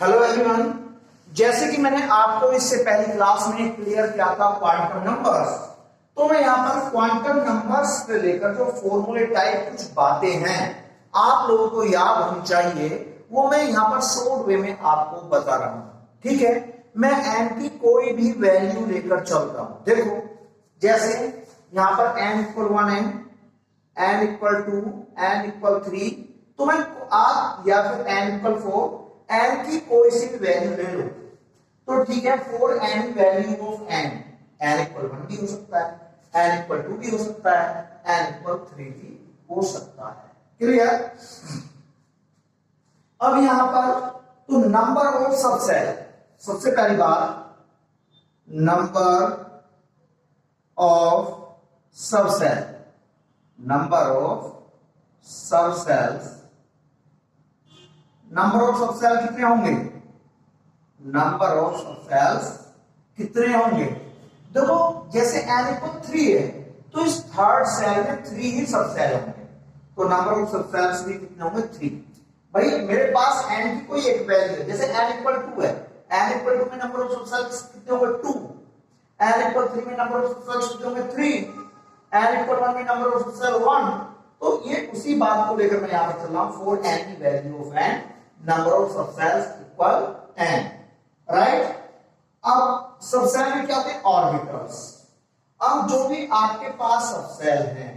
Hello everyone, जैसे कि मैंने आपको इससे पहली क्लास में क्लियर किया था क्वांटम नंबर्स, तो मैं यहाँ पर क्वांटम नंबर्स से लेकर जो फॉर्मूले टाइप कुछ बातें हैं आप लोगों को याद होनी चाहिए, वो मैं यहाँ पर शॉर्ट वे में आपको बता रहा हूँ। ठीक है, मैं एन की कोई भी वैल्यू लेकर चलता हूँ। देखो, जैसे यहाँ पर n इक्वल 1 है, n इक्वल 2, n इक्वल 3, तो मैं आप या फिर n इक्वल 4 n की कोई सी भी वैल्यू ले लो तो ठीक है। For n value of n equal 1 भी हो सकता है, n इक्वल 2 भी हो सकता है, n इक्वल 3 भी हो सकता है। क्लियर? अब यहां पर तो नंबर ऑफ सबसेट, सबसे पहली बात number of subset, number of subcells, number of subshell कितने होंगे? नंबर ऑफ सबसेल्स कितने होंगे? देखो, जैसे n इक्वल 3 है तो इस थर्ड सेल में 3 ही सबसेल होंगे, तो नंबर ऑफ सबसेल्स भी कितने होंगे? 3। भाई मेरे पास n की कोई एक वैल्यू है, जैसे n इक्वल 2 है, n इक्वल 2 में नंबर ऑफ सबसेल्स कितने होंगे? 2। n इक्वल 3 में नंबर ऑफ सबसेल्स कितने होंगे? 3। n इक्वल 1 में नंबर ऑफ सबसेल 1। तो ये उसी बात को लेकर मैं यहां पर चल रहा हूं, फॉर n की value of n number of subcells equal n, right. अब सबसेल में क्या होते हैं? ऑर्बिटल्स। अब जो भी आपके पास सबसेल है,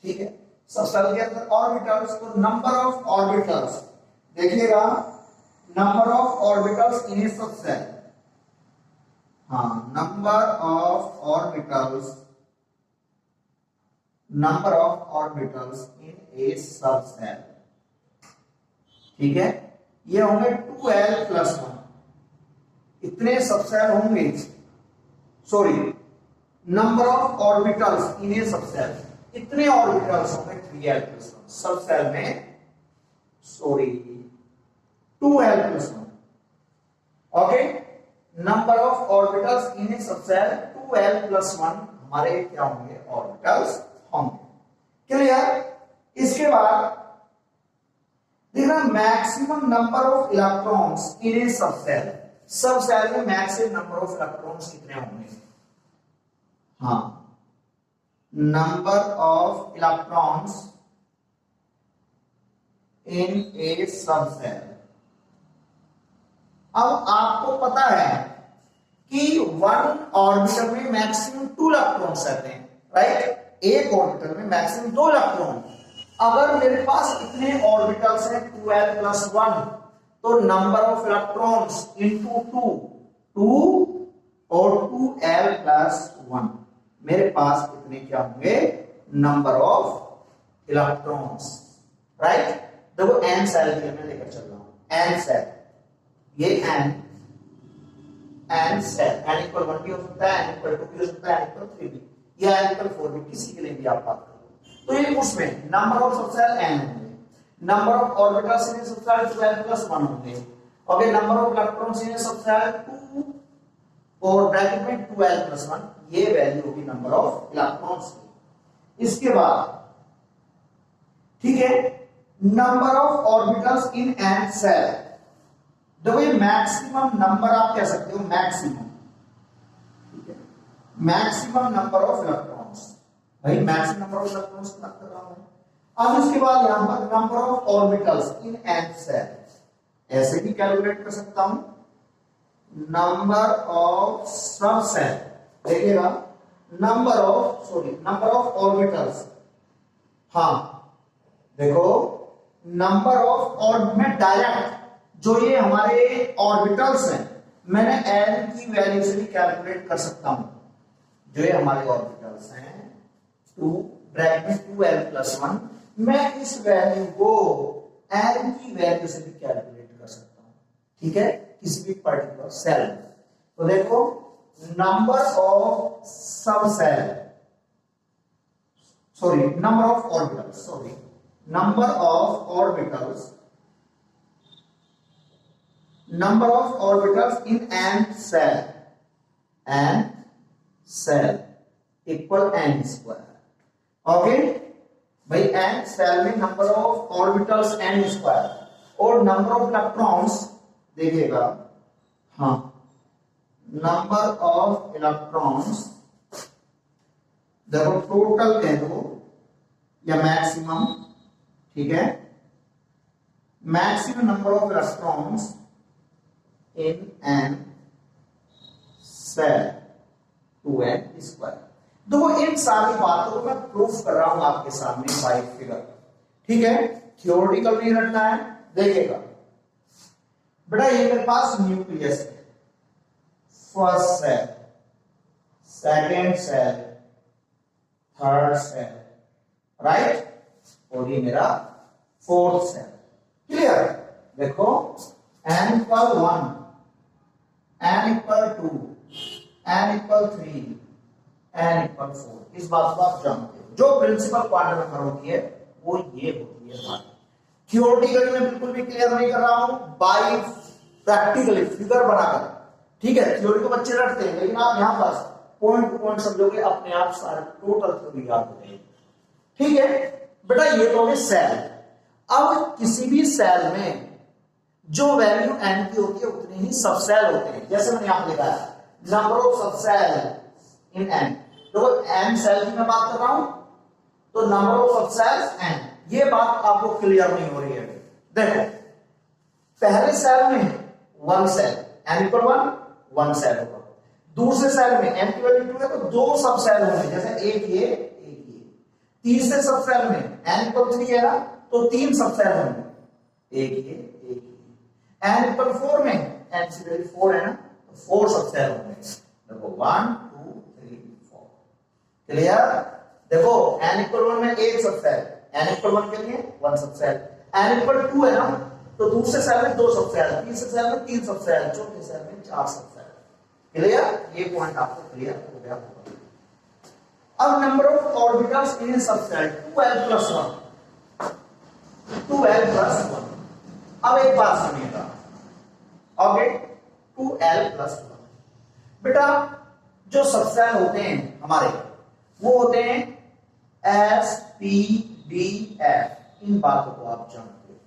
ठीक है, सबसेल के अंदर ऑर्बिटल्स, तो नंबर ऑफ ऑर्बिटल्स देखिएगा, number of orbitals in a subshell, हाँ, number of orbitals, number of orbitals in a subshell, ठीक है, ये होंगे 2l प्लस 1, इतने सबसेल होंगे। Sorry, number of orbitals in a subshell, इतने ऑर्बिटल्स होंगे 3l प्लस 1 सबसेल में, sorry 2l plus 1, okay. Number of orbitals in a subshell 2l plus 1 हमारे क्या होंगे? ऑर्बिटल्स होंगे। क्लियर? इसके बाद देखना, maximum number of electrons in a subshell, subshell में मैक्सिमम नंबर ऑफ इलेक्ट्रॉन्स कितने होंगे? हाँ, number of electrons in a subshell. अब आपको पता है कि वन ऑर्बिटल में मैक्सिमम 2 इलेक्ट्रॉन्स रहते हैं, राइट। एक ऑर्बिटल में मैक्सिमम 2 इलेक्ट्रॉन। अगर मेरे पास इतने ऑर्बिटल्स हैं 2l प्लस 1, तो नंबर ऑफ इलेक्ट्रॉन्स इंटू 2 और 2l प्लस 1, मेरे पास कितने क्या होंगे? Number of electrons, right. देखो n सेल भी मैं लेकर चल रहा हूं, n सेल, ये n सेल, n इक्वल 1 भी हो सकता है, n इक्वल 2 भी हो सकता है, n इक्वल 3 भी, या n इक्वल 4 भी, किसी के लिए भी आप बात करो। तो ये उसमें नंबर ऑफ सबसेल n होंगे, number of orbitals in subshell 12 plus 1 होंगे, okay. Number of electrons in subshell 2 और ब्रैकेट में 12 प्लस 1, ये वैल्यू होगी नंबर ऑफ इलेक्ट्रॉन्स की। इसके बाद ठीक है, number of orbitals in N shell, देखो ये मैक्सिमम नंबर आप कह सकते हो, मैक्सिमम, ठीक है, मैक्सिमम नंबर ऑफ इलेक्ट्रॉन्स, भाई मैक्सिमम नंबर ऑफ इलेक्ट्रॉन्स की बात कर रहा हूं। अब इसके बाद यहां पर number of orbitals in N shell, ऐसे भी कैलकुलेट कर सकता हूं, नंबर ऑफ सबसेल, देखिएगा, नंबर ऑफ ऑर्बिटल्स, हाँ देखो, नंबर ऑफ ऑर्बिट में डायरेक्ट जो ये हमारे ऑर्बिटल्स हैं, मैंने n की वैल्यू से भी कैलकुलेट कर सकता हूं। जो ये हमारे ऑर्बिटल्स हैं 2 ब्रैकेट में 2l प्लस 1, मैं इस वैल्यू को n की वैल्यू से भी कैलकुलेट कर सकता हूं, ठीक है, किसी भी पर्टिकुलर सेल। तो देखो, number of subshell, sorry number of orbitals, number of orbitals in N shell equal n square, okay भाई। n सेल में number of orbitals n square और नंबर ऑफ इलेक्ट्रॉन्स देखिएगा, हाँ, नंबर ऑफ इलेक्ट्रॉन्स, देखो total कह दो या maximum, ठीक है, maximum number of electrons in N shell 2n square. देखो इन सारी बातों को मैं प्रूफ कर रहा हूं आपके सामने बाय फिगर, ठीक है, थ्योरेटिकल नहीं रखना है। देखिएगा बेटा, ये मेरे पास न्यूक्लियस है, first shell, second shell, third shell, right, और ये मेरा फोर्थ सेल। क्लियर? देखो n equal 1, n equal 2, n equal 3, n equal 4। इस बात को आप जानते हो। जो प्रिंसिपल क्वांटम नंबर होती है वो ये होती है हमारी। थियोरेटिकली मैं बिल्कुल भी क्लियर नहीं कर रहा हूं, बाय प्रैक्टिकली फिगर बनाकर, ठीक है। थ्योरी को बच्चे रटते हैं, लेकिन आप यहां पर पॉइंट टू पॉइंट समझोगे, अपने आप सारे टोटल थ्योरी याद हो जाएगी, ठीक है बेटा। ये तो है सेल। अब किसी भी सेल में जो वैल्यू n की होती है उतने ही सब सेल होते हैं। जैसे मैंने यहां लिखा है नंबर ऑफ सब सेल इन n, तो n सेल की मैं बात कर रहा हूं, तो नंबर ऑफ सब सेल्स n। ये बात आपको क्लियर नहीं हो रही है। देखो पहले सेल में one shell, n equal 1, one shell होगा। दूसरे सेल में n की वैल्यू 2 है, तो दो सब सेल होंगे, जैसे एक ये, एक ये। तीसरे सब सेल में n इक्वल 3 है ना, तो तीन सब सेल होंगे, एक ये, एक ये। n इक्वल 4 में n की वैल्यू 4 है ना, तो 4 सब सेल होंगे। देखो 1 2 3 4। क्लियर? देखो n इक्वल 1 में एक सब सेल, n इक्वल 1 के लिए वन सब सेल। n इक्वल 2 है ना, तो दूसरे सेल में दो सब सेल, तीसरे सेल में तीन सब सेल, चौथे सेल में चार सब सेल। क्लियर? ये पॉइंट आपको क्लियर हो गया होगा। अब नंबर ऑफ ऑर्बिटल्स इन सब cell 2l plus 1, 2l plus 1। अब एक बात सुनिएगा, ओके, 2l प्लस 1। बेटा जो सब सेल होते हैं हमारे, वो होते हैं s p d f। इन बातों को आप जानते हो।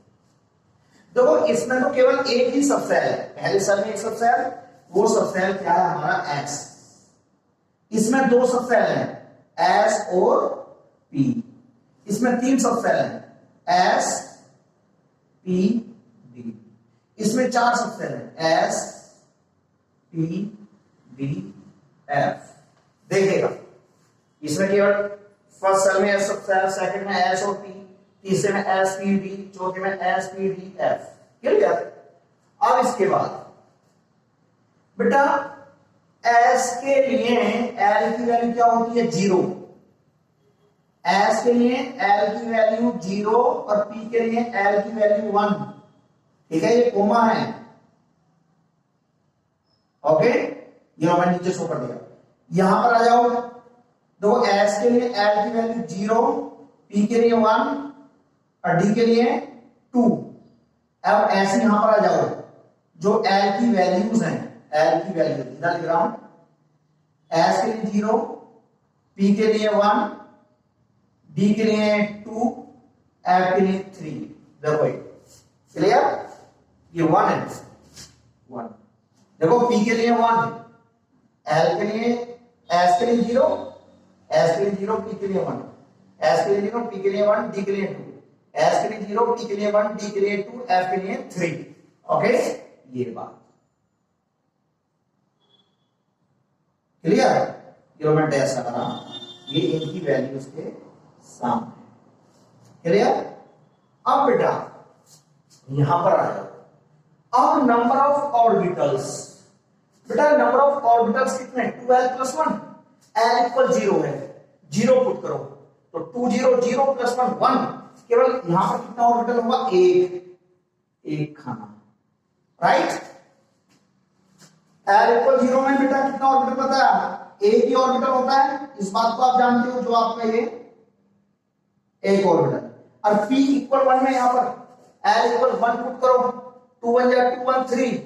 देखो इसमें तो केवल एक ही सब सेल है, पहले सेल में एक सब सेल, वो सब सेल क्या है हमारा x। इसमें दो सब सेल हैं s और p। इसमें तीन सब सेल हैं s p d। इसमें चार सब सेल हैं s p d f। देखिएगा इसमें केवल फर्स्ट सेल में s सब सेल, सेकंड में s और p, तीसरे में s p d, चौथे में s p d f। Clear? अब इसके बाद बेटा s के लिए l की वैल्यू क्या होती है? 0। s के लिए l की वैल्यू 0 और p के लिए l की वैल्यू 1। ठीक है, ये कोमा है, ओके। ये मैंने नीचे शो कर दिया। यहां पर आ जाओ, देखो s के लिए l की वैल्यू 0, p के लिए 1 और d के लिए 2। अब ऐसे यहां पर आ जाओ, जो l की वैल्यूज हैं, l की वैल्यू इधर लिख रहा हूं, s के लिए 0, p के लिए 1, d के लिए 2, f के लिए 3। देखो क्लियर? ये 1 है, 1। देखो p के लिए 1, l के लिए, s के लिए 0, s के लिए 0, p के लिए 1, s के लिए 0, p के लिए 1, d के लिए 2, s के लिए 0, p के लिए 1, d के लिए 2, f के लिए 3। ओके, ये बात क्लियर? ये मैं डैश लगा रहा हूं, ये इनकी वैल्यूज के सामने। क्लियर? अब बेटा यहां पर आ जाओ। अब नंबर ऑफ ऑर्बिटल्स, बेटा नंबर ऑफ ऑर्बिटल्स कितने? 2l plus 1। l इक्वल 0 है, 0 पुट करो तो 2 0 0 प्लस 1 1। केवल यहां पर कितना ऑर्बिटल होगा? एक खाना, राइट। l इक्वल 0 में बेटा कितना ऑर्बिटल पता है? एक ही ऑर्बिटल होता है, इस बात को आप जानते हो, जो आपका ये एक ऑर्बिटल। और p इक्वल 1 में यहां पर l इक्वल 1 पुट करो, 2 1 जा 2 1 3,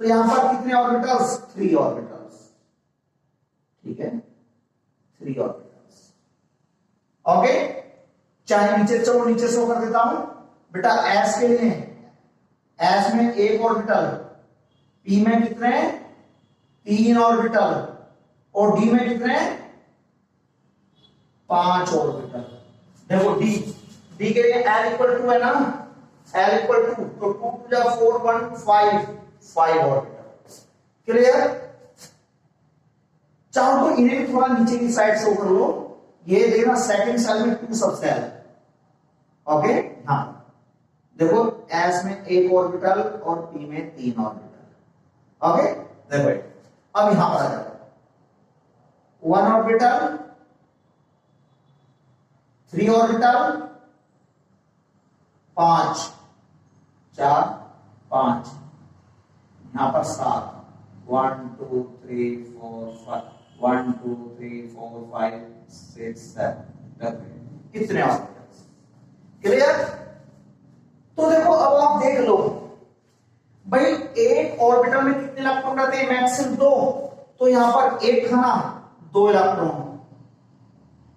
तो यहां पर कितने ऑर्बिटल्स? 3 ऑर्बिटल्स। ठीक है, 3 ऑर्बिटल्स। ओके, चाहे नीचे चलो, नीचे शो कर देता हूं बेटा। s के लिए s में एक ऑर्बिटल, p में कितने 3 ऑर्बिटल और d में कितने 5 ऑर्बिटल। देखो d के लिए l इक्वल टू है ना, l इक्वल टू, तो 2 टू जा 4 1 5 ऑर्बिटल। क्लियर। चाहो तो इन्हें भी थोड़ा नीचे की साइड से कर लो। ये देखना सेकंड सेल में 2 सब सेल है। ओके हाँ देखो s में 1 ऑर्बिटल और p में 3 ऑर्बिटल। ओके देखो अब यहां पर आ जाओ 1 ऑर्बिटल 3 ऑर्बिटल 5 4 5 यहां पर 7 1 2 3 4 5 1 2 3 4 5 6 7 कितने ऑर्बिटल्स। क्लियर। तो देखो अब आप देख लो भाई एक ऑर्बिटल में कितने इलेक्ट्रॉन रहते हैं मैक्सिमम 2, तो यहां पर एक खाना 2 इलेक्ट्रॉन,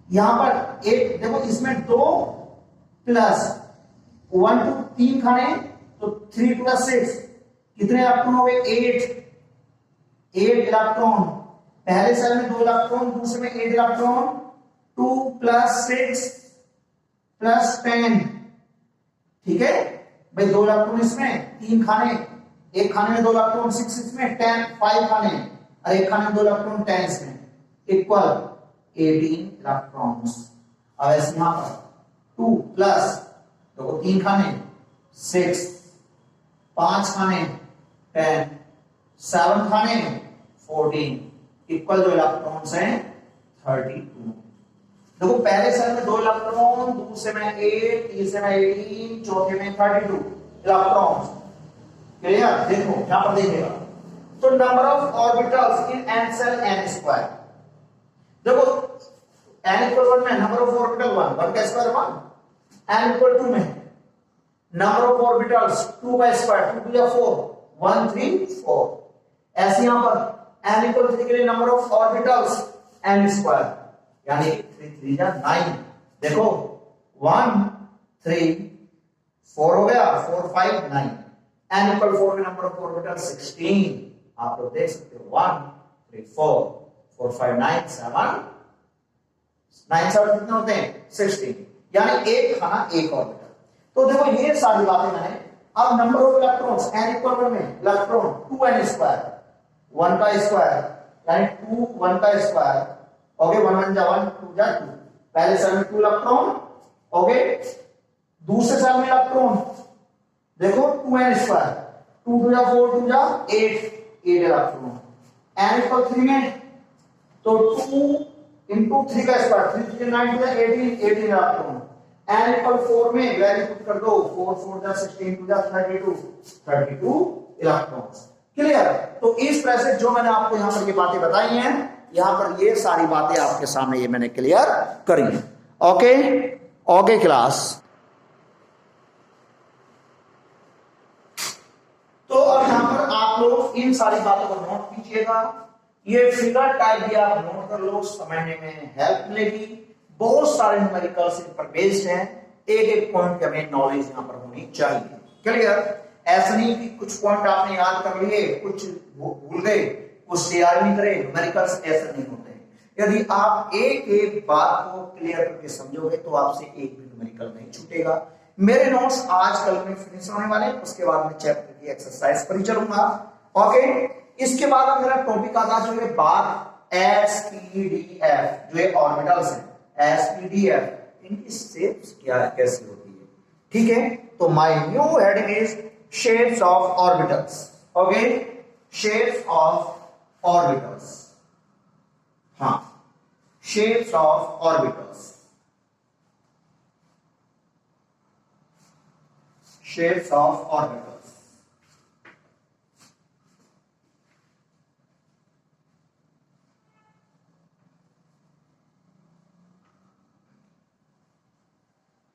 यहां पर एक देखो इसमें 2 प्लस 1 2 3 खाने तो 3 प्लस 6 कितने इलेक्ट्रॉन हो गए 8 इलेक्ट्रॉन। पहले सेल में 2 इलेक्ट्रॉन दूसरे में 8 इलेक्ट्रॉन 2 प्लस 6 प्लस 10। ठीक है भाई 2 इलेक्ट्रॉन इसमें 3 खाने, एक खाने में 2 इलेक्ट्रॉन 6 इसमें 10 5 खाने और एक खाने में 2 इलेक्ट्रॉन 10 इसमें इक्वल 18 इलेक्ट्रॉन्स। अब ऐसे यहां पर 2 प्लस देखो 3 खाने 6 5 खाने 10 7 खाने 14 इक्वल जो इलेक्ट्रॉन्स हैं 32। देखो पहले सेल में 2 इलेक्ट्रॉन दूसरे में 8 तीसरे में 18 चौथे में 32 इलेक्ट्रॉन्स। क्लियर। देखो यहां पर देखिएगा तो number of orbitals in n shell n square. देखो n इक्वल 1 में नंबर ऑफ ऑर्बिटल 1 का स्क्वायर 1, n इक्वल 2 में नंबर ऑफ ऑर्बिटल्स 2 का स्क्वायर 2 टू 4 1 3 4। ऐसे यहां पर n इक्वल 3 के लिए number of orbitals n square यानी 3 3 जा 9। देखो 1 3 4 हो गया 4 5 9 n इक्वल 4 में नंबर ऑफ ऑर्बिटल 16। आप लोग देख सकते हो 1 3 4 4 5 9 7 9 7 कितने होते हैं 16 यानी एक खाना एक ऑर्बिटल। तो देखो ये सारी बातें मैंने। अब number of electrons n equal 1 में इलेक्ट्रॉन 2n स्क्वायर 1 का स्क्वायर यानी 2 1 का स्क्वायर। ओके 1 1 जा 1 2 जा 2। पहले सेल में 2 इलेक्ट्रॉन। ओके दूसरे सेल में इलेक्ट्रॉन देखो 2n स्क्वायर 2 2 जा 4 2 जा 8 इलेक्ट्रॉन। n इक्वल 3 में तो 2 इंटू 3 का स्क्वायर 3 3 9 2 18 इलेक्ट्रॉन। n इक्वल 4 में वैल्यू पुट कर दो 4 4 जा 16 2 जा 32 इलेक्ट्रॉन्स। क्लियर। तो इस तरह से जो मैंने आपको यहां पर ये बातें बताई हैं यहां पर ये सारी बातें आपके सामने ये मैंने क्लियर करी हैं। Okay okay class. तो अब यहां पर आप लोग इन सारी बातों को नोट कीजिएगा। ये फिगर टाइप भी आप नोट कर लो, समझने में हेल्प मिलेगी। बहुत सारे न्यूमेरिकल्स इन पर बेस्ड हैं। एक एक पॉइंट की हमें नॉलेज यहां पर होनी चाहिए। क्लियर। ऐसा नहीं कि कुछ पॉइंट आपने याद कर लिए कुछ भूल गए कुछ तैयार नहीं करे। न्यूमेरिकल्स ऐसा नहीं होते। यदि आप एक एक बात को क्लियर करके समझोगे तो आपसे एक भी न्यूमेरिकल नहीं छूटेगा। मेरे नोट्स आज कल में फिनिश होने वाले हैं, उसके बाद मैं चैप्टर की एक्सरसाइज पर ही चलूंगा। ओके इसके बाद मेरा टॉपिक आता है जो ये बात एस पी डी एफ जो ये ऑर्बिटल्स हैं एस पी डी एफ इनकी शेप्स क्या कैसी होती है। ठीक है तो my new heading is shapes of orbitals. Okay shapes of orbitals. हाँ shapes of orbitals. Shapes of orbitals.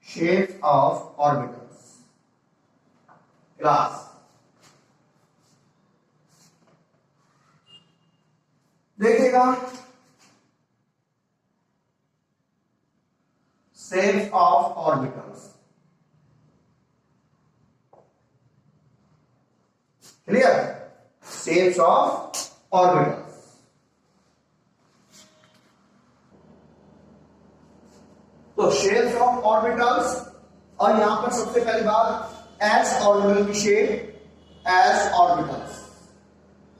Shapes of orbitals. Class. देखिएगा shapes of orbitals. Clear? Shapes of orbitals. तो शेप्स ऑफ ऑर्बिटल्स, और यहां पर सबसे पहली बात S orbital की शेप, एस ऑर्बिटल्स,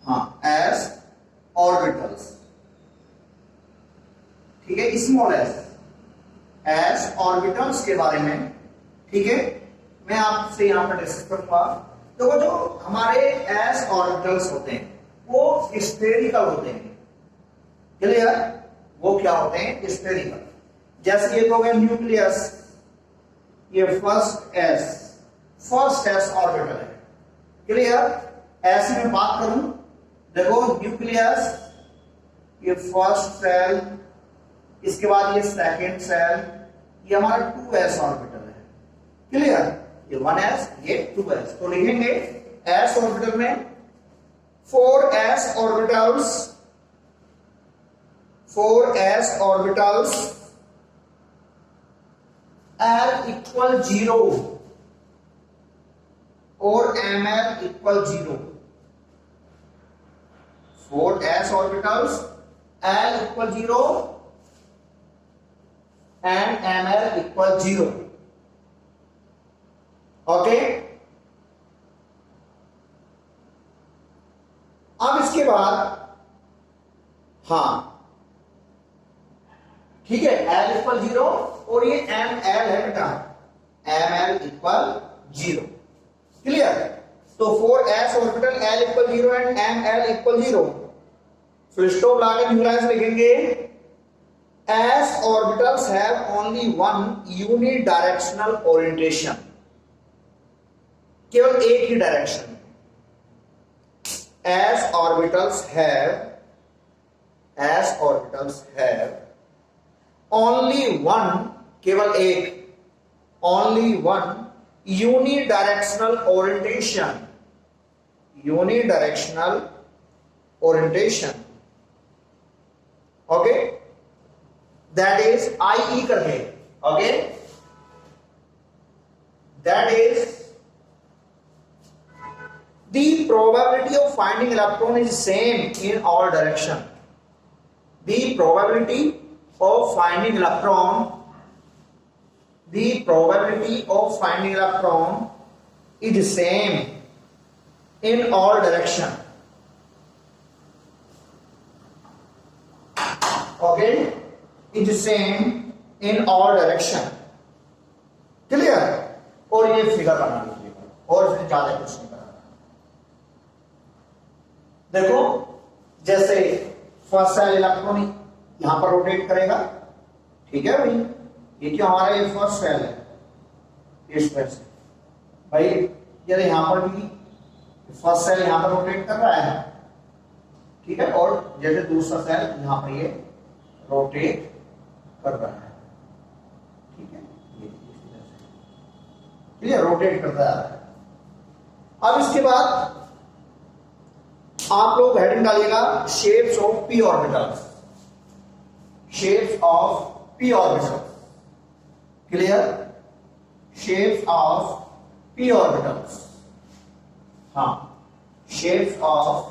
हाँ एस ऑर्बिटल्स, ठीक है, स्मॉल एस ऑर्बिटल्स के बारे में, ठीक है, मैं आपसे यहां पर डिस्कस करूंगा। तो वो जो हमारे एस ऑर्बिटल्स होते हैं वो स्फेरिकल होते हैं, क्लियर, वो क्या होते हैं, स्फेरिकल। जैसे ये हो गया न्यूक्लियस, ये फर्स्ट एस ऑर्बिटल है, क्लियर। ऐसे में बात करूं, देखो न्यूक्लियस, ये फर्स्ट सेल, इसके बाद ये सेकंड सेल, ये हमारा 2s ऑर्बिटल है, क्लियर, ये 1s, ये 2s। तो लिखेंगे s ऑर्बिटल में 4s orbitals, 4s orbitals L equal 0 और Ml equal 0, 4s orbitals L equal 0 and Ml equal 0, okay. अब इसके बाद हाँ ठीक है, L इक्वल 0 और ये ML है बेटा, ML इक्वल 0, क्लियर। तो 4s orbital L equal 0 and ML equal 0, full stop locker new line लिखेंगे s orbitals have only one unidirectional orientation, केवल एक ही direction. s orbitals have only one, केवल एक, only one unidirectional orientation, okay, that is IE करके, okay, that is the probability of finding electron is same in all direction. The probability of finding electron is same in all direction, okay, it is same in all direction, clear। और ये figure बना लीजिएगा, और इसमें ज्यादा कुछ नहीं करना। देखो जैसे फर्स्ट सेल इलेक्ट्रॉन यहां पर रोटेट करेगा, ठीक है भाई, ये क्या हमारा ये फर्स्ट सेल है, इस तरह से भाई, ये यहां पर भी फर्स्ट सेल यहां पर रोटेट कर रहा है, ठीक है, और जैसे दूसरा सेल यहां पर ये रोटेट कर रहा है, ठीक है, ये इस तरह से, क्लियर, रोटेट कर रहा है। अब इसके बाद आप लोग हेडिंग डालिएगा shapes of p orbitals, shapes of p orbitals, clear, shapes of p orbitals, हाँ, shapes of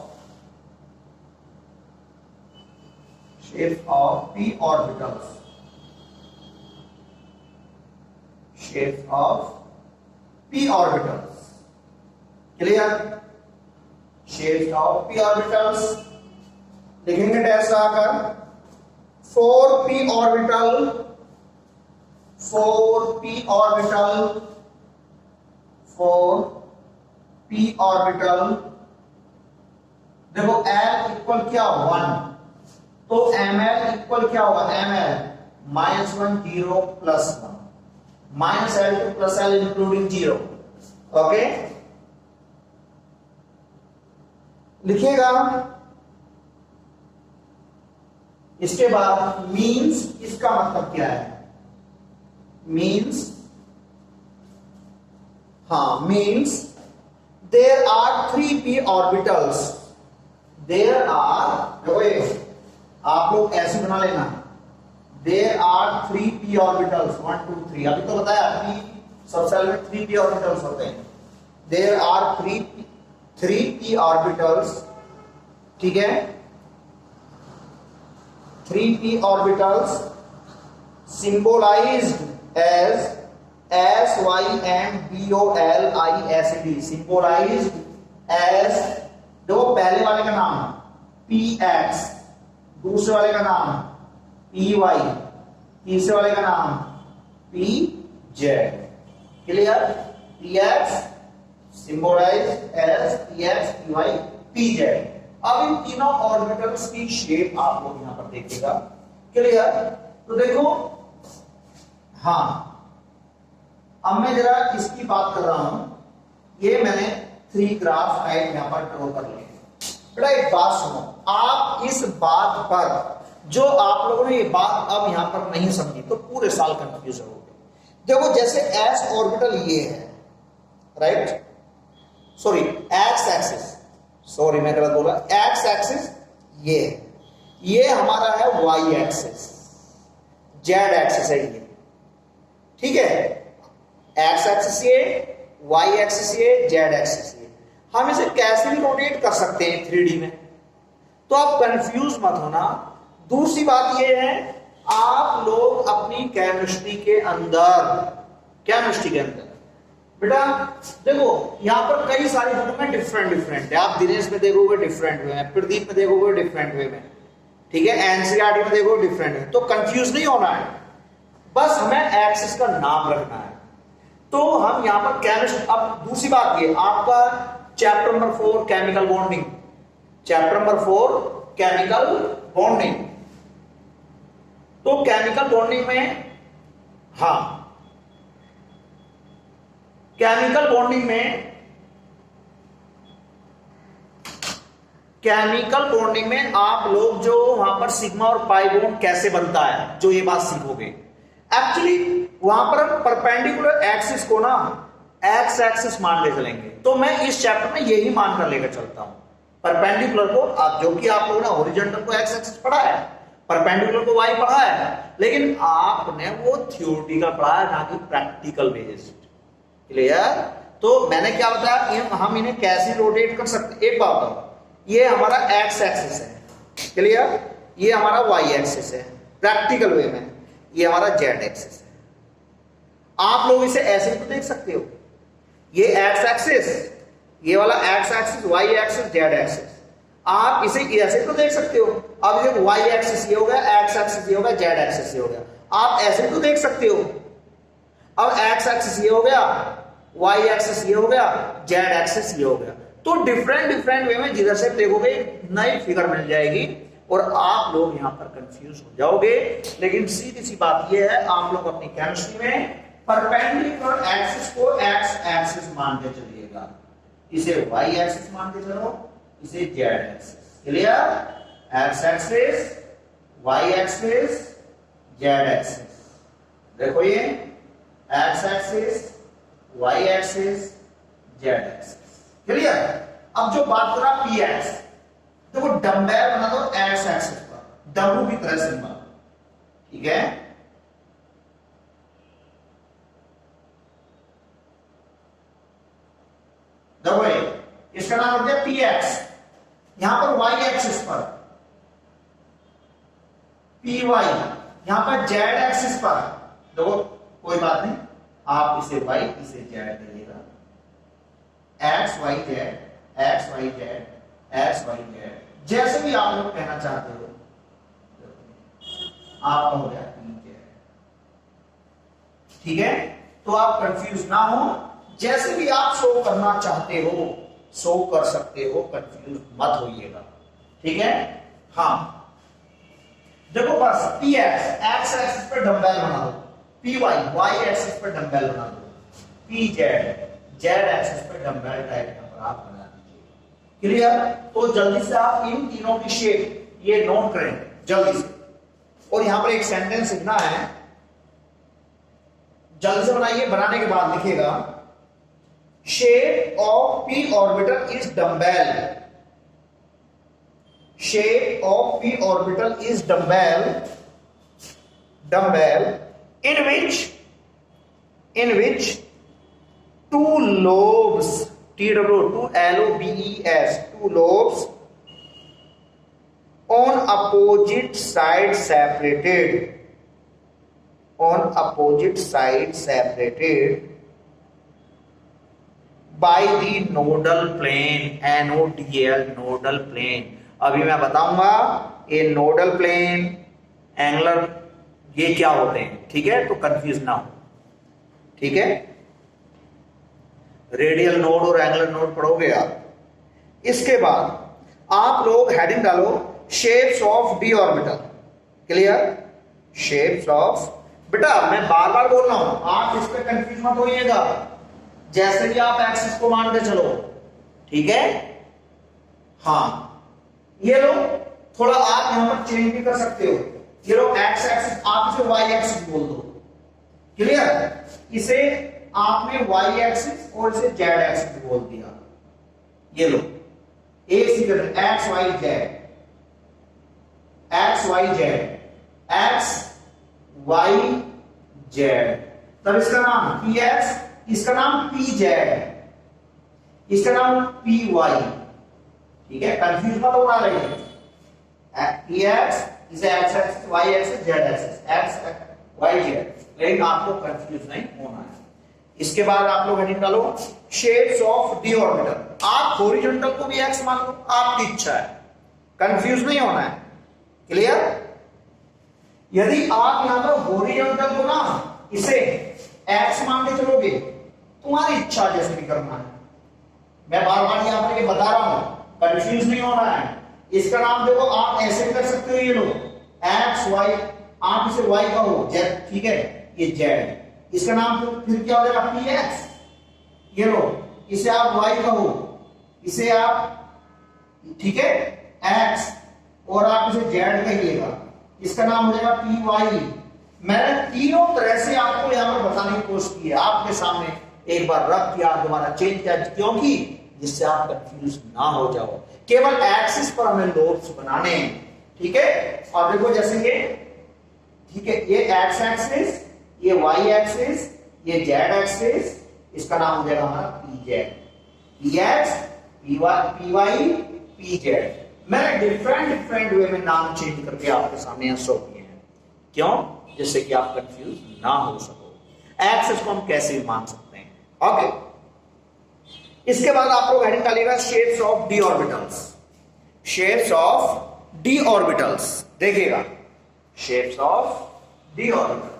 p orbitals, shapes of p orbitals, clear, shapes of p orbitals लिखेंगे डैश लगाकर 4p orbital, 4p orbital, 4p orbital. देखो L equal क्या 1, तो Ml equal क्या होगा, Ml -1 0 +1 -L2 + L including 0, okay, लिखिएगा। इसके बाद मींस, इसका मतलब क्या है, मींस, हाँ, means there are 3p orbitals, there are, देखो आप लोग ऐसे बना लेना, देयर आर 3p ऑर्बिटल्स, 1 2 3, अभी तो बताया सब सेल में 3p ऑर्बिटल्स होते हैं। देयर आर 3p ऑर्बिटल्स ठीक है, 3p orbitals symbolized as SYMBOLISD, symbolized as, देखो पहले वाले का नाम PX, दूसरे वाले का नाम PY, तीसरे वाले का नाम PZ, clear? PX symbolized as PX, PY, PZ। अब इन तीनों ऑर्बिटल्स की शेप आप लोग यहां पर देखिएगा, क्लियर? तो देखो, हाँ, अब मैं जरा इसकी बात कर रहा हूं, ये मैंने 3 ग्राफ टाइप यहां पर ड्रॉ कर लिए। बेटा एक बात सुनो, आप इस बात पर, जो आप लोगों ने ये बात अब यहां पर नहीं समझी तो पूरे साल कंफ्यूज होगे। देखो जैसे एस ऑर्बिटल ये है, right, sorry x axis, sorry मैं गलत बोला, एक्स एक्सिस ये हमारा है वाई एक्सिस, जेड एक्सिस है ये, ठीक है, एक्स एक्सिस ये, वाई एक्सिस ये, जेड एक्सिस ये। हम इसे कैसे भी रोटेट कर सकते हैं 3D में, तो आप कंफ्यूज मत होना। दूसरी बात ये है, आप लोग अपनी केमिस्ट्री के अंदर बेटा देखो यहां पर कई सारी बुक में डिफरेंट है, आप दिनेश में देखोगे डिफरेंट वे में, प्रदीप में देखोगे डिफरेंट वे में, ठीक है, एनसीईआरटी में देखोगे डिफरेंट वे। तो कंफ्यूज नहीं होना है, बस हमें एक्सिस का नाम रखना है। तो हम यहां पर केमिस्ट्री, अब दूसरी बात ये, आपका chapter number 4 chemical bonding, chapter number 4 chemical bonding, तो केमिकल बॉन्डिंग में, हाँ, केमिकल बॉन्डिंग में आप लोग जो वहां पर सिग्मा और पाई बॉन्ड कैसे बनता है, जो ये बात सीखोगे। एक्चुअली वहां पर हम परपेंडिकुलर एक्सिस को ना एक्स एक्सिस मान ले चलेंगे, तो मैं इस चैप्टर में यही मानकर लेकर चलता हूं, परपेंडिकुलर को, आप जो कि आप लोगों ने हॉरिजॉन्टल को एक्स एक्सिस पढ़ा है, परपेंडिकुलर को वाई पढ़ा है, लेकिन आपने वो थ्योरेटिकल पढ़ा है, ना कि प्रैक्टिकल बेस्ड, क्लियर? तो मैंने क्या बताया, हम इन्हें कैसे रोटेट कर सकते। एक बात बताओ, ये हमारा एक्स एक्सिस है, क्लियर, ये हमारा वाई एक्सिस है प्रैक्टिकल वे में, ये हमारा जेड एक्सिस है। आप लोग इसे ऐसे तो देख सकते हो, ये एक्स एक्सिस, ये वाला X axis, Y axis, Z axis, आप इसे ऐसे तो देख सकते हो। अब ये वाई एक्सिस ये हो गया, एक्स एक्सिस ये हो गया, जेड एक्सिस ये हो गया, आप ऐसे तो देख सकते हो। अब एक्स एक्सिस ये हो गया, वाई एक्सिस ये हो गया, जेड एक्सिस ये हो गया, तो डिफरेंट वे में जिधर से देखोगे नई फिगर मिल जाएगी और आप लोग यहां पर कंफ्यूज हो जाओगे। लेकिन सीधी सी बात ये है, आप लोग अपनी केमिस्ट्री में परपेंडिकुलर एक्सिस को एक्स एक्सिस मान के चलिएगा, इसे वाई एक्सिस मान के चलो, इसे Z axis, clear? X axis, Y axis, Z axis, देखो ये X axis, Y axis, Z axis, clear? अब जो बात करा पी एक्स, देखो डंबेल बना दो एक्स एक्सिस पर, डब्ल्यू की तरह सिंबल, ठीक है, देखो इसका नाम हो गया पी एक्स, यहां पर वाई एक्सिस पर पी वाई, यहां पर जेड एक्सिस पर, देखो कोई बात नहीं, आप इसे वाई इसे जेड करिएगा, X Y Z, X Y Z, X Y Z, जैसे भी आप लोग कहना चाहते हो, आपका हो गया पी जेड, ठीक है? तो आप कंफ्यूज ना हो, जैसे भी आप शो करना चाहते हो शो कर सकते हो, कंफ्यूज मत होइएगा, ठीक है? हाँ देखो बस पी एक्स, एक्स एक्सिस पर डंबेल बना दो, पी वाई, वाई एक्सिस पर डंबेल बना दो, पी जेड, जेड एक्सिस पर डंबेल टाइप यहां पर आप बना दीजिए, क्लियर? तो जल्दी से आप इन तीनों की शेप ये नोट करें जल्दी से, और यहां पर एक सेंटेंस लिखना है, जल्दी से बनाइए, बनाने के बाद लिखिएगा shape of p orbital is dumbbell, shape of p orbital is dumbbell in which two lobes, two lobes on opposite side separated, on opposite side separated by the nodal plane, NODL nodal plane. अभी मैं बताऊंगा ये nodal plane, angular, ये क्या होते हैं, ठीक है, तो कंफ्यूज ना हो, ठीक है। रेडियल नोड और एंगुलर नोड पढ़ोगे आप। इसके बाद आप लोग हेडिंग डालो shapes of D orbital, clear, shapes of. बेटा मैं बार बार बोल रहा हूं, आप इस पे कंफ्यूज मत होइएगा, जैसे कि आप एक्सिस को मानते चलो, ठीक है। हाँ, ये लो, थोड़ा आप यहां पर चेंज भी कर सकते हो, ये लो एक्स एक्सिस, आप इसे वाई एक्सिस बोल दो, क्लियर। इसे आपने वाई एक्सिस और इसे जेड एक्सिस बोल दिया, ये लो एक सीधे X Y Z, X Y Z, X Y Z, तब इसका नाम पी एक्स, इसका नाम पी जेड, इसका नाम पी वाई, ठीक है, कंफ्यूज मत होना रही। पी एक्स इसे X axis, Y axis, Z axis, X Y Z, लेकिन आपको कंफ्यूज नहीं होना है। इसके बाद आप लोग हेडिंग डालो शेप्स ऑफ डी ऑर्बिटल। आप हॉरिजॉन्टल को भी एक्स मान लो, आपकी इच्छा है, कंफ्यूज नहीं होना है, क्लियर। यदि आप यहां पर हॉरिजॉन्टल को ना इसे एक्स मान के चलोगे, तुम्हारी इच्छा जैसे भी करना है, मैं बार बार यहां पर ये बता रहा हूं, कंफ्यूज नहीं होना है। इसका नाम देखो आप ऐसे कर सकते हो, ये लो एक्स वाई, आप इसे वाई कहो, जेड, ठीक है, ये जेड, इसका नाम फिर क्या हो जाएगा पी एक्स, ये लो इसे आप वाई कहो, इसे आप, ठीक है, एक्स, और आप इसे जेड कहिएगा, इसका नाम हो जाएगा पी वाई। मैंने तीनों तरह से आपको यहां पर बताने की कोशिश की है, आपके सामने एक बार रख दिया, दोबारा चेंज किया, क्योंकि जिससे आप कंफ्यूज ना हो जाओ। केवल एक्सिस पर हमें लोब्स बनाने हैं, ठीक है। और देखो जैसे ये, ठीक है, ये एक्स एक्सिस, ये वाई एक्सिस, ये जेड एक्सिस, इसका नाम हो जाएगा हमारा P Z, P X, P Y, P Z. मैंने डिफरेंट वे में नाम चेंज करके आपके सामने यहां शो किए हैं, क्यों, जिससे कि आप कंफ्यूज ना हो सको। एक्सिस को हम कैसे भी मान सकते हैं, ओके। इसके बाद आप लोग हेडिंग डालिएगा shapes of D orbitals, shapes of D orbitals, देखिएगा शेप्स ऑफ डी ऑर्बिटल्स,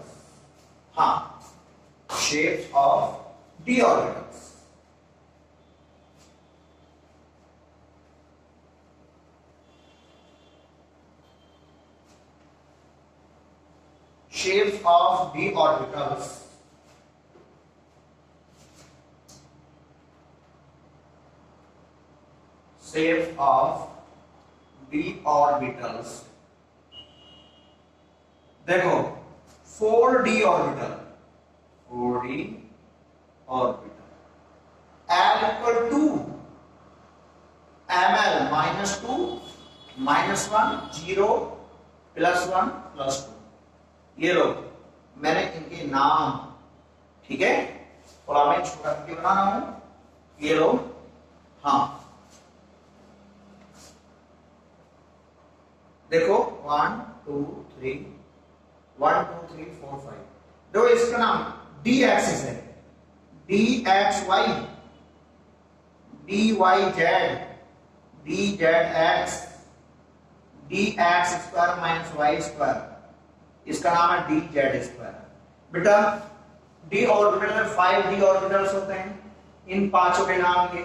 हाँ, shapes of D orbitals. Shapes of d orbitals, shapes of d orbitals। देखो 4d orbital, 4d orbital, L equal to ml -2 -1 0 +1 +2, ये लो मैंने इनके नाम, ठीक है, थोड़ा मैं छोटा करके बना रहा हूं, ये लो, हाँ, देखो 1 2 3 1 2 3 4 5, देखो इसका नाम डी एक्सिस है, D X Y, D Y Z, D Z X, D X square minus Y square, इसका नाम है डी जेड स्क्वायर। बेटा डी ऑर्बिटल में 5d ऑर्बिटल्स होते हैं, इन पांचों के नाम ये।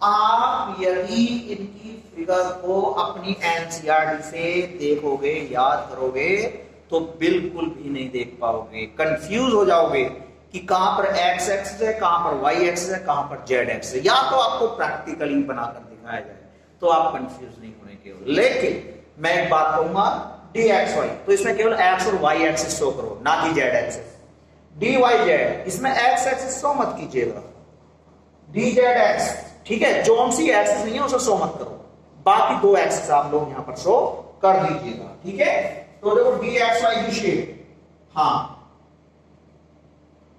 आप यदि इनकी फिगर को अपनी एनसीईआरटी से देखोगे, याद करोगे, तो बिल्कुल भी नहीं देख पाओगे, कंफ्यूज हो जाओगे कि कहां पर एक्स एक्सिस है, कहां पर वाई एक्सिस है, कहां पर जेड एक्सिस है। या तो आपको प्रैक्टिकली बनाकर दिखाया जाए तो आप कंफ्यूज नहीं होने के। लेकिन मैं एक बात कहूंगा, डी एक्स वाई, तो इसमें केवल एक्स और वाई एक्सिस शो करो, ना कि Z axis. D Y Z, इसमें एक्स एक्सिस शो मत कीजिएगा, डी जेड एक्स, ठीक है, जो सी एक्सिस नहीं है उसे शो मत करो, बाकी दो एक्सिस आप लोग यहां पर शो कर दीजिएगा, ठीक है। तो देखो डी एक्स वाई की शेप, हाँ,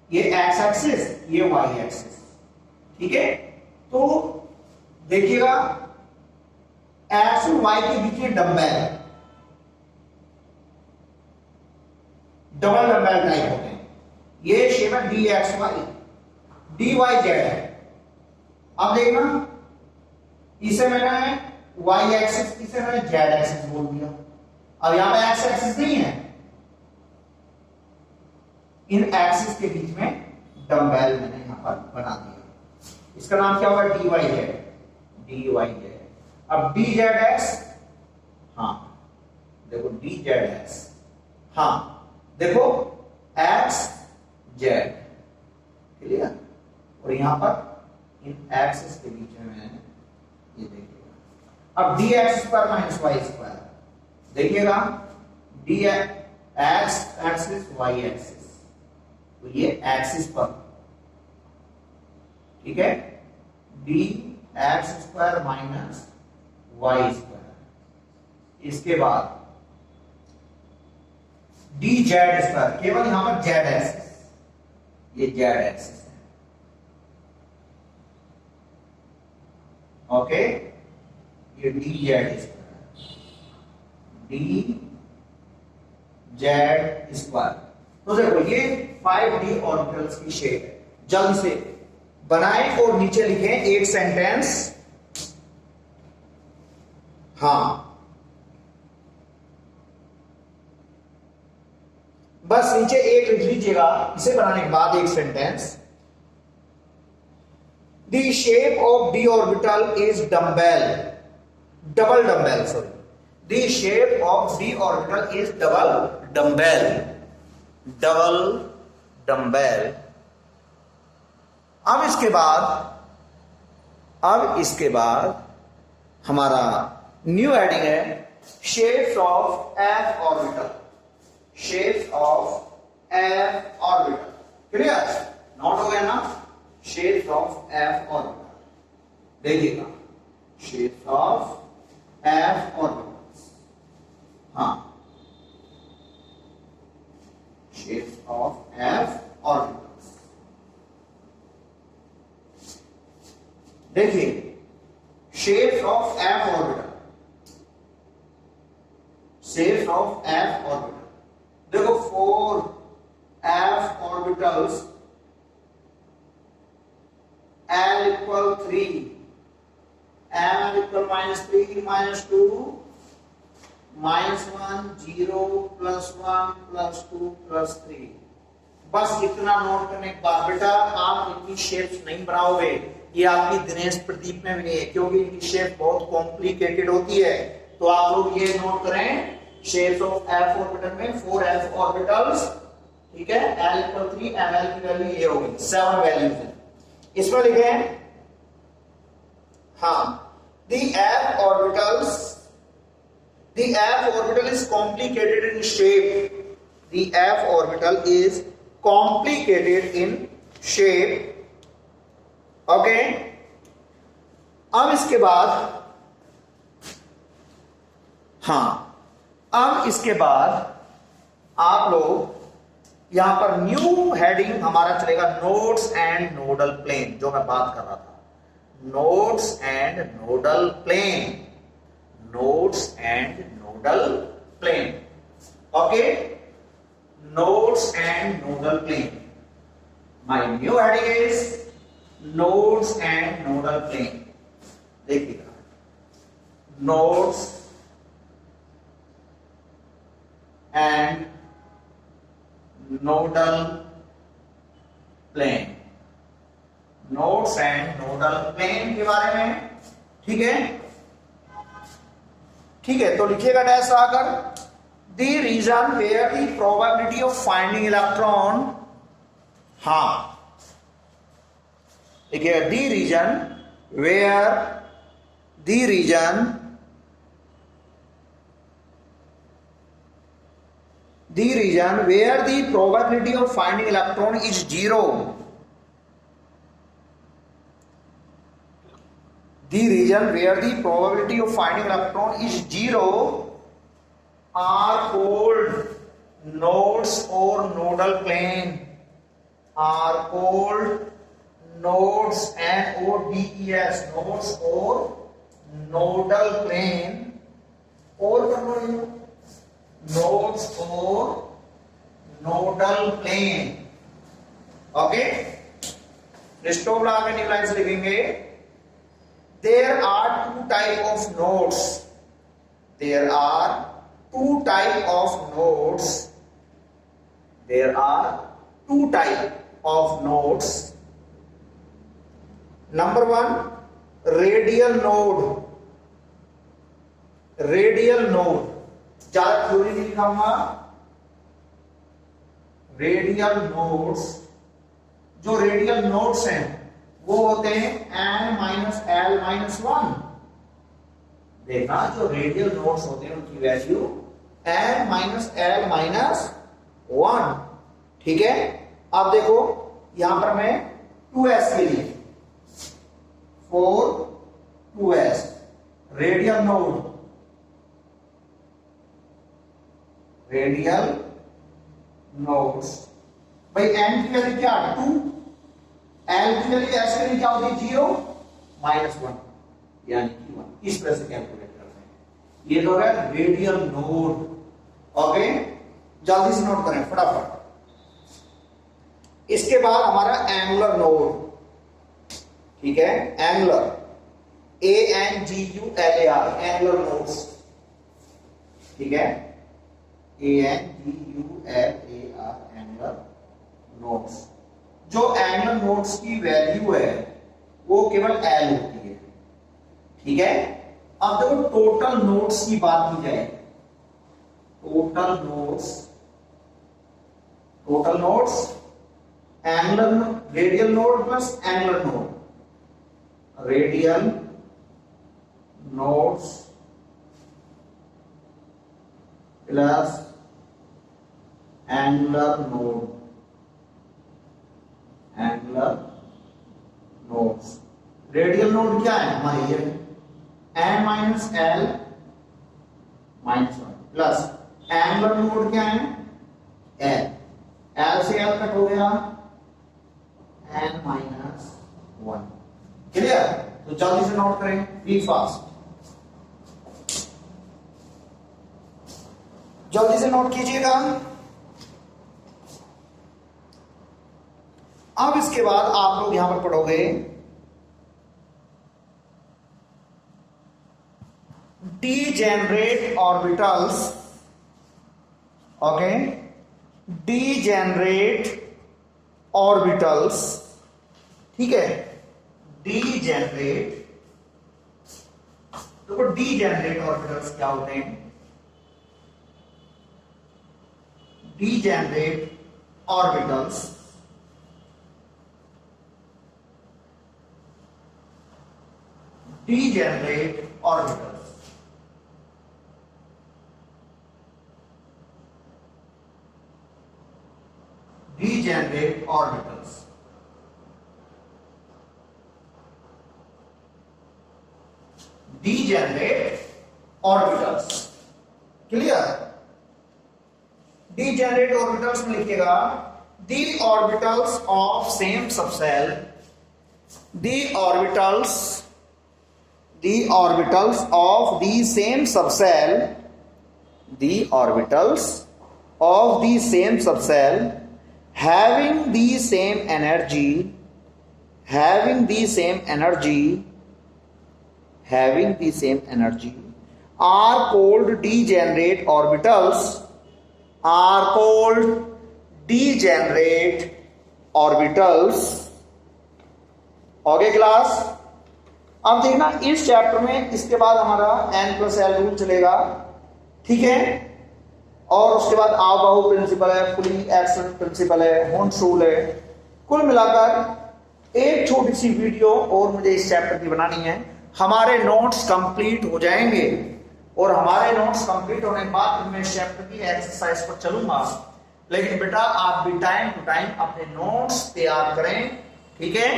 ये एक्स एक्सिस, ये वाई एक्सिस, ठीक है। तो देखिएगा एक्स और वाई के बीच में डम्बेल, डबल डम्बेल टाइप होते हैं। ये शेप है D X Y, D Y Z है। अब देखना, इसे मैंने वाई एक्सिस, इसे मैंने जेड एक्सिस बोल दिया। अब यहां पे एक्स एक्सिस नहीं है, इन एक्सिस के बीच में डम्बेल मैंने यहां पर बना दिया। इसका नाम क्या होगा? D Y Z, D Y Z. अब डी जेड एक्स, हाँ देखो डी जेड एक्स, हाँ देखो एक्स जेड, क्लियर। और यहां पर इन एक्सिस के बीच में मैंने ये देखिएगा। अब D X square minus Y square, देखिएगा D X axis Y axis, तो ये एक्सिस पर, ठीक है, D X square minus Y square. इसके बाद डी जेड स्क्वायर, केवल यहां पर जेड एक्सिस, ये जेड एक्सिस है, ओके, ये D Z square, D Z square. तो देखो ये 5D ऑर्बिटल्स की शेप है। जल्दी से बनाएं और नीचे लिखें एक सेंटेंस। हाँ, बस नीचे एक लिख लीजिएगा, इसे बनाने के बाद एक sentence. The shape of D orbital is dumbbell, double dumbbell, sorry, the shape of D orbital is double dumbbell, double dumbbell. अब इसके बाद हमारा न्यू हेडिंग है shapes of F orbital, shapes of F orbital, clear, note हो गया ना? Shapes of F orbital, देखिएगा shapes of F orbitals, हाँ शेप्स ऑफ एफ ऑर्बिटल्स। देखिए shapes of F orbital, shapes of F orbital, देखो 4 F orbitals, L equal 3, M equal -3 -2 -1 0 +1 +2 +3। बस इतना note करने के बाद बेटा आप इनकी शेप्स नहीं बनाओगे, ये आपकी दिनेश प्रदीप में भी नहीं है, क्योंकि इनकी शेप बहुत कॉम्प्लिकेटेड होती है। तो आप लोग ये नोट करें, शेप्स ऑफ एफ ऑर्बिटल में 4 एफ ऑर्बिटल्स, ठीक है, L equal 3, ML की वैल्यू ये होगी, 7 वैल्यूज है। इसमें लिखे हाँ, the f orbital is complicated in shape, the f orbital is complicated in shape, okay. अब इसके बाद हाँ, अब इसके बाद आप लोग यहां पर न्यू हेडिंग हमारा चलेगा नोड्स एंड नोडल प्लेन, जो मैं बात कर रहा था, nodes and nodal plane, nodes and nodal plane, okay, nodes and nodal plane. My new heading is nodes and nodal plane. देखिएगा nodes and nodal plane, nodes and nodal plane के बारे में, ठीक है, ठीक है। तो लिखिएगा डैश आकर, the region where the probability of finding electron, हाँ देखिएगा, the region where the probability of finding electron is 0, the region where the probability of finding electron is 0 are called nodes or nodal plane, are called nodes, NODES, nodes or nodal plane और कर लो ये nodes और nodal plane. Okay, stop लगा के new line से लिखेंगे there are two type of nodes, there are two type of nodes, there are two type of nodes. Number one radial node, radial node, ज्यादा theory नहीं लिखाऊंगा। Radial nodes, जो radial nodes हैं वो होते हैं n-l-1। देखना जो रेडियल नोड्स होते हैं उनकी वैल्यू n-l-1। ठीक है, अब देखो यहां पर मैं 2s के लिए 4 2s radial node, radial nodes भाई n की वैल्यू क्या 2, l की वैल्यू s की वैल्यू क्या होती है 0 -1 यानी कि 1। इस तरह से कैलकुलेट करते हैं। ये तो है रेडियल नोड। ओके, जल्दी से नोट करें फटाफट। इसके बाद हमारा एंगुलर नोड, ठीक है, एंगुलर ANGULAR एंगुलर नोड्स, ठीक है, ANGULAR एंगुलर नोड्स। जो एंगुलर नोड्स की वैल्यू है वो केवल L होती है। ठीक है, अब देखो टोटल नोड्स की बात की जाए, total nodes, total nodes angular radial node plus angular node, radial nodes plus angular node, angular nodes. Radial node क्या है हमारे ये n-l-1 प्लस एंगुलर नोड क्या है l, l से l कट हो गया n-1। क्लियर? तो जल्दी से नोट करें, बी फास्ट, जल्दी से नोट कीजिएगा। अब इसके बाद आप लोग यहां पर पढ़ोगे degenerate orbitals. Okay, degenerate orbitals, ठीक है, डीजेनरेट। देखो डीजेनरेट ऑर्बिटल्स क्या होते हैं? Degenerate orbitals degenerate orbitals, degenerate orbitals, degenerate orbitals। Clear? degenerate orbitals में लिखिएगा the orbitals of same subcell, the orbitals of the same subcell, the orbitals of the same subcell having the same energy, having the same energy are called degenerate orbitals, are called degenerate orbitals। Okay class, अब देखना इस chapter में इसके बाद हमारा n+l rule चलेगा, ठीक है, और उसके बाद आबाहु प्रिंसिपल है, फुली एक्शन प्रिंसिपल है, होन्स रूल है। कुल मिलाकर एक छोटी सी वीडियो और मुझे इस चैप्टर की बनानी है। हमारे नोट्स कंप्लीट हो जाएंगे और हमारे नोट्स कंप्लीट होने के बाद मैं इस चैप्टर की एक्सरसाइज पर चलूंगा। लेकिन बेटा आप भी टाइम टू टाइम अपने नोट्स तैयार करें, ठीक है,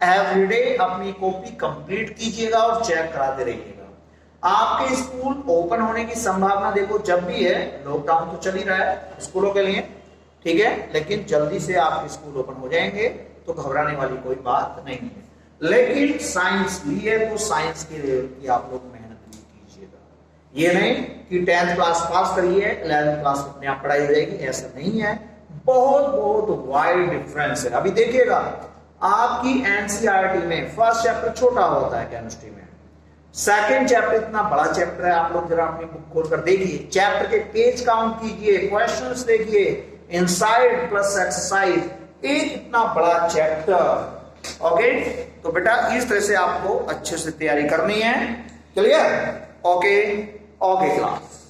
एवरीडे अपनी कॉपी कंप्लीट कीजिएगा और चेक कराते रहिएगा। आपके स्कूल ओपन होने की संभावना देखो जब भी है, लॉकडाउन तो चल ही रहा है स्कूलों के लिए, ठीक है, लेकिन जल्दी से आपके स्कूल ओपन हो जाएंगे, तो घबराने वाली कोई बात नहीं है। लेकिन साइंस लिए तो साइंस के लेवल की आप लोग मेहनत भी कीजिएगा। ये नहीं कि 10th क्लास पास करिए 11th क्लास अपने आप पढ़ाई हो जाएगी, ऐसा नहीं है। बहुत बहुत वाइड डिफरेंस है। अभी देखिएगा आपकी एनसीईआरटी में फर्स्ट चैप्टर छोटा होता है केमिस्ट्री में, सेकंड चैप्टर इतना बड़ा चैप्टर है। आप लोग जरा अपनी बुक खोल कर देखिए, चैप्टर के पेज काउंट कीजिए, क्वेश्चंस देखिए, इनसाइड प्लस एक्सरसाइज, एक इतना बड़ा चैप्टर। ओके, तो बेटा इस तरह से आपको अच्छे से तैयारी करनी है। क्लियर? Okay okay class.